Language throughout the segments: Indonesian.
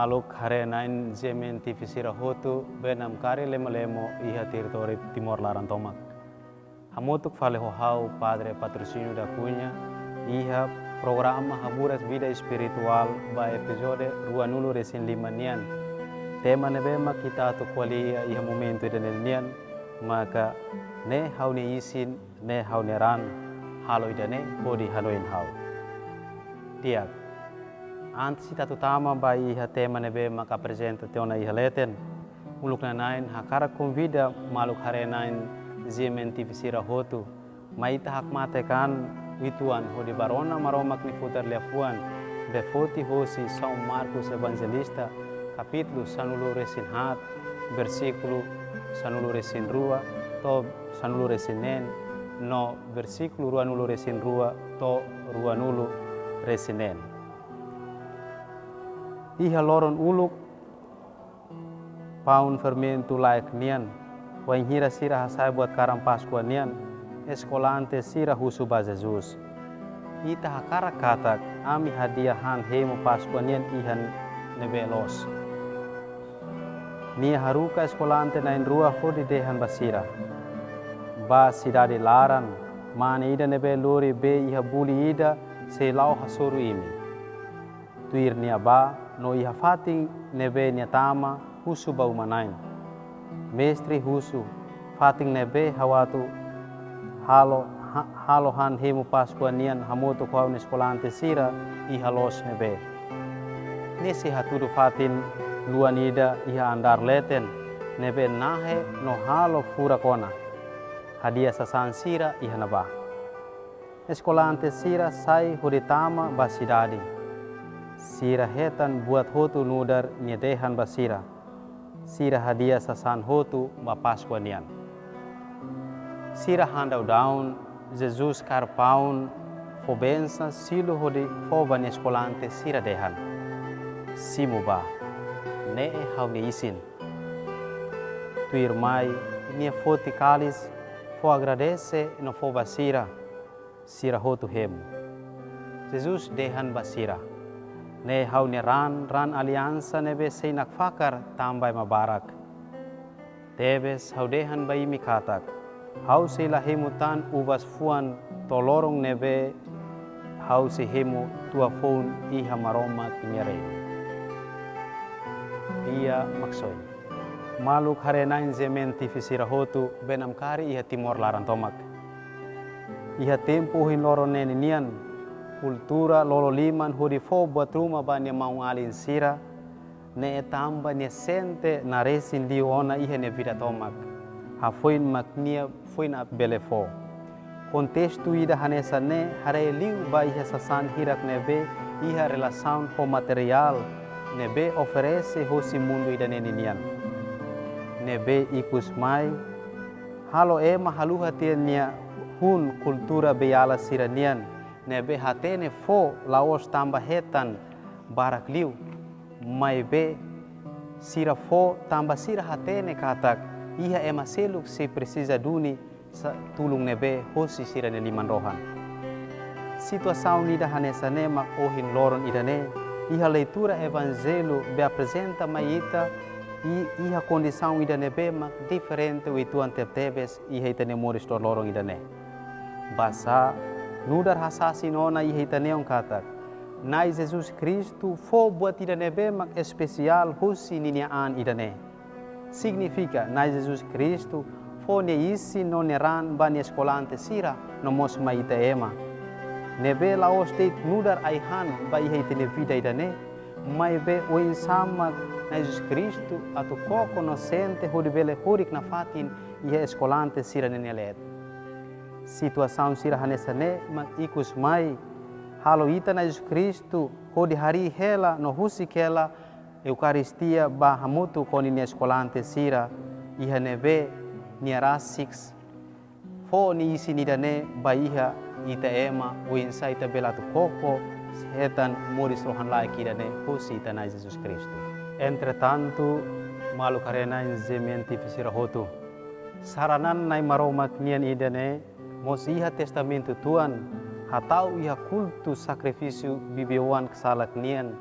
maluk harenain zemen tivisira hotu benam kari lemo iha teritori Timor Larantomak. Hamutuk fale hau Padre Patrocínio da Cunha, iha programa Haburas Vida Espiritual ba episode Ruanulu Resin Limanian. Tema nebema kita tu kualia iha momento idanenian, maka ne hau ne isin, ne hau ne ran, halo idane kodi hanoin hau. Tiak. Antes kita tutama ba iha tema nebema ka apresenta teona iha leten, uluk nanain hakara convida maluk harenain zemen tivisira hotu, maita hak matekan wituan hodi barona maromak ni futar leafuan, befoti hosi São Marcos Evangelista, capítulo sanulu resin hat, versículo sanulu resin rua, to sanulu resinen, no versículo ruanulu resin rua, to ruanulu resinen. Iha loron uluk paun fermentu laik nian, wain hira sira hasai buat karam Paskua nian, eskolante sira husu ba Jesus. Ita hakara katak ami hadiah han hemu Paskua nian ihan nebelos. Nia haruka eskolante nain rua hodi dehan basira. Ba sidade laran, mane ida nebe lori be iha buli ida se lau hasuru imi. Tuir nia ba no iha fating nebe nia tama husu ba umanain. Mestri husu fating nebe hawatu halo han hemu Paskua nian hamoto kau eskolante sira iha los nebe. Nesi hatudu fatin luan ida iha andar leten nebe nahe no halo fura kona. Hadiah sasan sira iha naba. Eskolante sira sai hoditama basidadi. Sira hetan buat hotu nudar nyedehan basira. Sira hadiah sasan hotu ba Paskua nian. Sira handau daun Jesus karpaun fobensa silo hodi foban eskolante sira dehan. Simuba ne hau ne isin. Tuir mai nia foti kalis fo agradece no fo basira sira hotu hemu. Jesus dehan basira. Ne hau ne ran aliansa nebe seinak fakar tambai mabarak. Tebes hau dehan bai mikatak. Hau se lahemutan uvas fuan tolorong nebe hau se hemu tua phone iha maroma kinyarei. Ia maksoy. Maluk harenain zemen tivisira hotu benam kari iha Timor Larantomak. Iha tempo hin loro neninian kultura lolo liman hodi fo buat rumah banya mau alin sira ne tamba ne sente na resin liona iha ne vida tomak. Hafoin maknia foin ap belefo. Kontestu ida hanesa ne hare liu ba iha sasan hirak nebe iha relasaun ho material nebe oferece hosi mundo ida neninian. Nebe ikus mai halo ema haluha tiania hun kultura beala siranian nebe hatene fo laos tamba hetan barak liu mai be sira fo tamba sira hatene katak iha ema seluk se precisa duni sa tulung nebe hosi sira ne liman rohan. Situação nida hanesa nema ohin loron idane iha leitura evangelho be apresenta maita iha condição idane be mak diferente wituan tebes iha itane moris to lorong idane. Basa nudar hasasi nona iha itane on katak. Nai Jesus Cristo fo buat idane be mak especial hosi niniaan idane. Significa nai Jesus Cristo fo ne isi no neran bani eskolante sira no mos maita ema. Nebe laos te nudar aihan ba iha itane vida idane. Mai be oin sama na Jesus Cristo atu koko no sente hodi bele horik na fatin iha eskolante sira nenelet. Situação sira hanesa ne mak ikus mai halo ita na Jesus Cristo hodi hari hela no husi kela Eukaristia ba hamutu koni ni eskolante sira iha nebe ni arasix fo ni isi nidane ba iha ita ema oin sa ita bela tu koko setan moris rohan laiki dane husi ita na Jesus Cristo. Entretanto malu karena zemen tivisira hotu saranan nai maromak nian idane mos iha testamentu Tuhan hatau iha kultu sakrifisiu bibiwan kesalak nian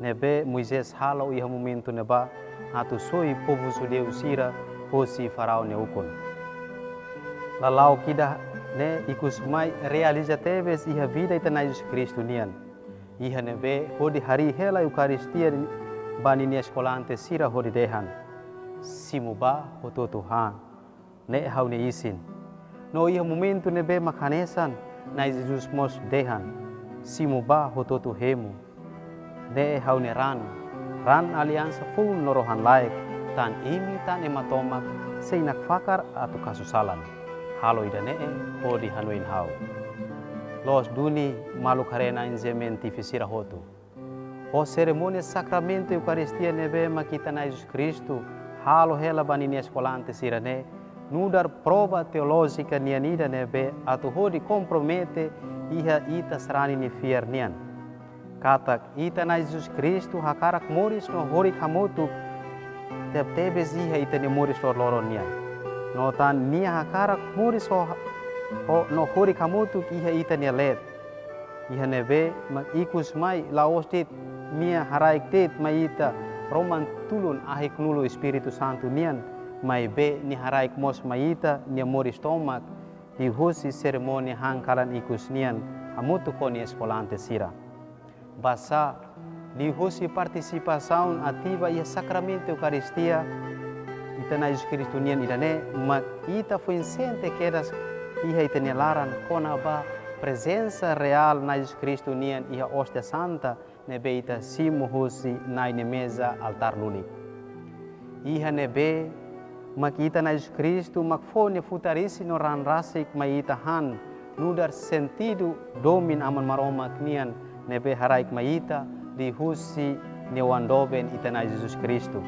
nebe Moises halau iha momento neba atu soi povo judeu sira hosi farao ne ukon. Lalau kida ne ikus mai realiza tebes iha vida itana Jesus Kristu nian. Iha nebe hodi hari hela Eukaristia bani ni eskolante sira hodi dehan. Simuba hoto Tuhan ne hau ne isin. No iha momento nebe makanesan na Jesus mos dehan. Simuba hoto Tuhemu. Ne hau ne ran aliansa full norohan laik tan imi tan ematomak seinak fakar atau kasusalan. Halo idane hodi hanuin hau. Los duni malu karena inzemen tifisira hotu. O seremoni sakramento Eukaristia nebe makita na Jesus Kristu halo hela banini eskolante sirane nudar prova teológica nianida nebe atau hodi compromete iha ita serani ni fier nian. Katak ita na Jesus Kristu hakarak moris no horik hamotu tebes iha ita ni moris loro nian. No tan nia hakarak moris no horik hamotu iha ita ni let. Iha nebe mak ikus mai laostit mia haraik tit mai ita Roman tulun ahik nulu Espiritu Santo nian mai be ni haraik mos maita ni moris tomak di husi seremoni hangkalan ikus nian hamutu koni eskolante sira. Basa di husi participasaun ativa ia sakramento Eukaristia ita na Jesus Kristu nian idane mak ita fuinsente kedas iha ita ni laran kona ba presença real na Jesus Kristu nian iha ostia santa nebe ita simu husi na ine mesa altar luli. Iha nebe makita na Jesus Kristu makfone futarisi no ran rasik maita han nudar sentido domin aman maroma knian nebe haraik maita di husi ne wandoben ita na Jesus Kristu.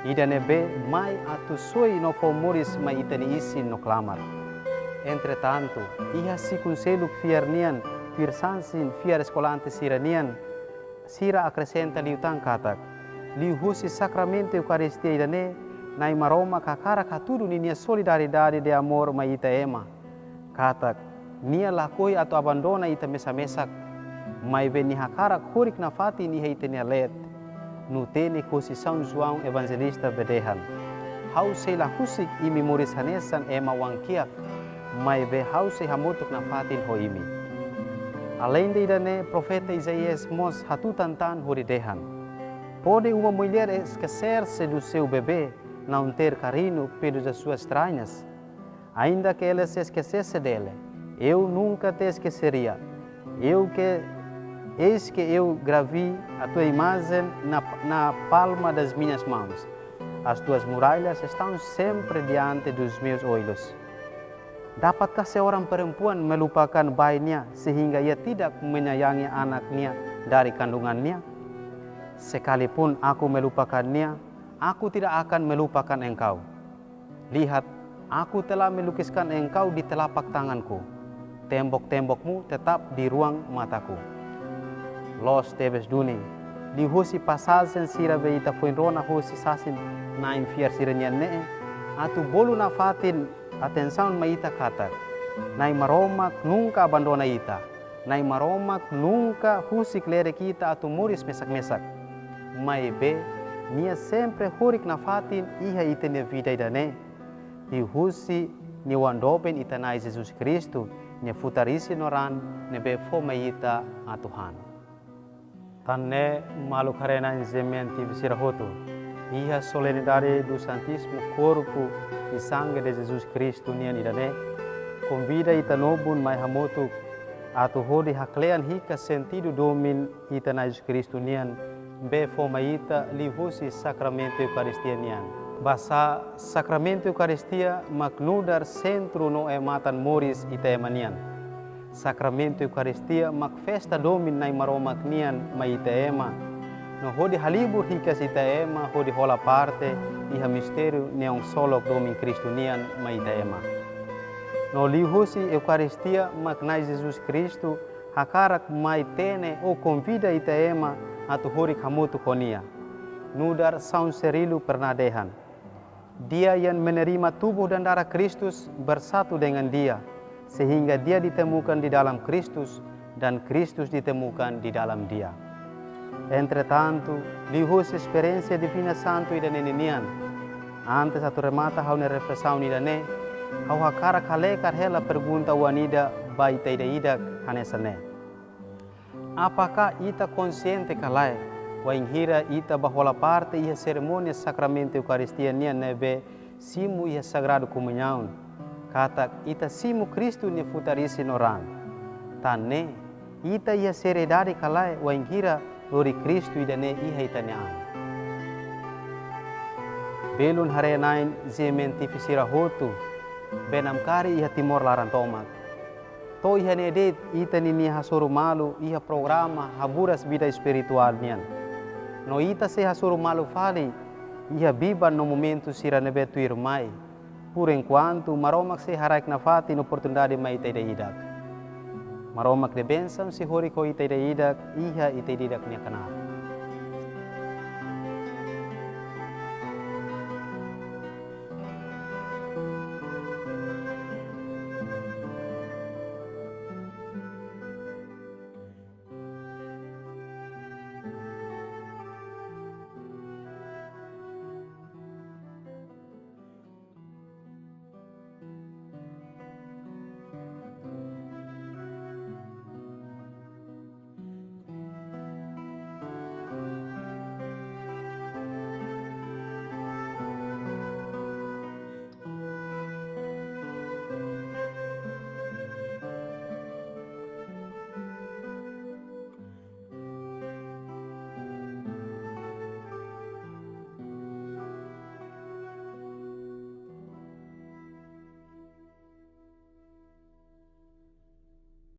Ida nebe mai atu soi no fomuris maita ni isin no klamar. Entretanto, iha si conselho fiarnian, firsansin fiar escolante siranian, sira acrescenta liutan katak. Liu husi sacramento Eucaristia idane, nai maroma kakara katudu ni nia solidariedade de amor maita ema. Katak, nia lakoi atau abandona ita mesa-mesak, mai beni hakarak hurik nafati ni ita nia let. Nutene husi São João Evangelista bedehan. Hau sela husik imi muris hanesan ema wangkiak, mai be hause hamutuk na fatin hoimi. Além de idane profeta Isaías mos hatutantan huridehan. Pode uma mulher esquecer-se do seu bebê, não ter carinho pelas suas estranhas? Ainda que ela se esquecesse dele, eu nunca te esqueceria. Eis que eu gravei a tua imagem na palma das minhas mãos. As tuas muralhas estão sempre diante dos meus olhos. Dapatkah seorang perempuan melupakan bayinya sehingga ia tidak menyayangi anaknya dari kandungannya? Sekalipun aku melupakannya, aku tidak akan melupakan engkau. Lihat, aku telah melukiskan engkau di telapak tanganku. Tembok-tembokmu tetap di ruang mataku. Los tebes duni, di husi passagem sira beita fuinrona husi sasin na infiar siranian ne, atu bolu na fatin atenção maita katak. Nai maromak nunca abandona ita. Nai maromak nunca husik lere kita atu muris mesak-mesak. Mai be, nia sempre hurik na fatin iha ita nia vida idane. Di husi ni wandoben ita na Jesus Kristu, nia futarisi noran nebe fo maita a Tuhan. Tanne malu karena inzementi visirahoto. Iha solenidade do Santíssimo Corpo e Sangue de Jesus Cristo nian idane convida ita nobun mai hamotu atu hodi haklean hika sentido domin ita na Jesus Cristo nian be foma ita lihusi sacramento Eucaristia nian. Basa sacramento Eucaristia maknudar centro no ematan moris ita emanian. Sacramento Eucaristia mak festa domin nai maromak nian mai ita ema. No hodi halibur hika sita ema hodi hola parte iha mistério neon solok domin Kristu nian mai ita ema. No lihusi Eucaristia maknai Jesus Kristu hakarak mai tene o convida ita ema atu horik hamutu konia. Nudar São Cyrilo pernadehan. Dia yang menerima tubuh dan darah Kristus bersatu dengan dia sehingga dia ditemukan di dalam Kristus dan Kristus ditemukan di dalam dia. Entretanto, lihus experiência divina santo ida neninian. Antes atu remata hau ne reflexão ida ne, hau hakara kalekar hela pergunta wanida baita ida idak hanesane. Apakah ita consciente kalai wa inghira ita bahwa parte ia cerimônia sacramento Eucaristia nian nebe simu ia sagrado comunhão kata ita simu Cristo ne futarisi noran tane ita ia seriedade kalai wa inghira lori Cristo ida ne iha ita ne an belun harenain zementi fisira hotu benam kari iha timor larantomak to iha ne det ita ni hasuru malu iha programa haburas vida espiritual nian no ita se hasuru malu fali iha biban no momento sira nebe tu irmai por enquanto maromak se haraik na fati no oportunidade mai ita ida idak maromak de bensam se hori ko ita ida idak iha ita idak nia kanal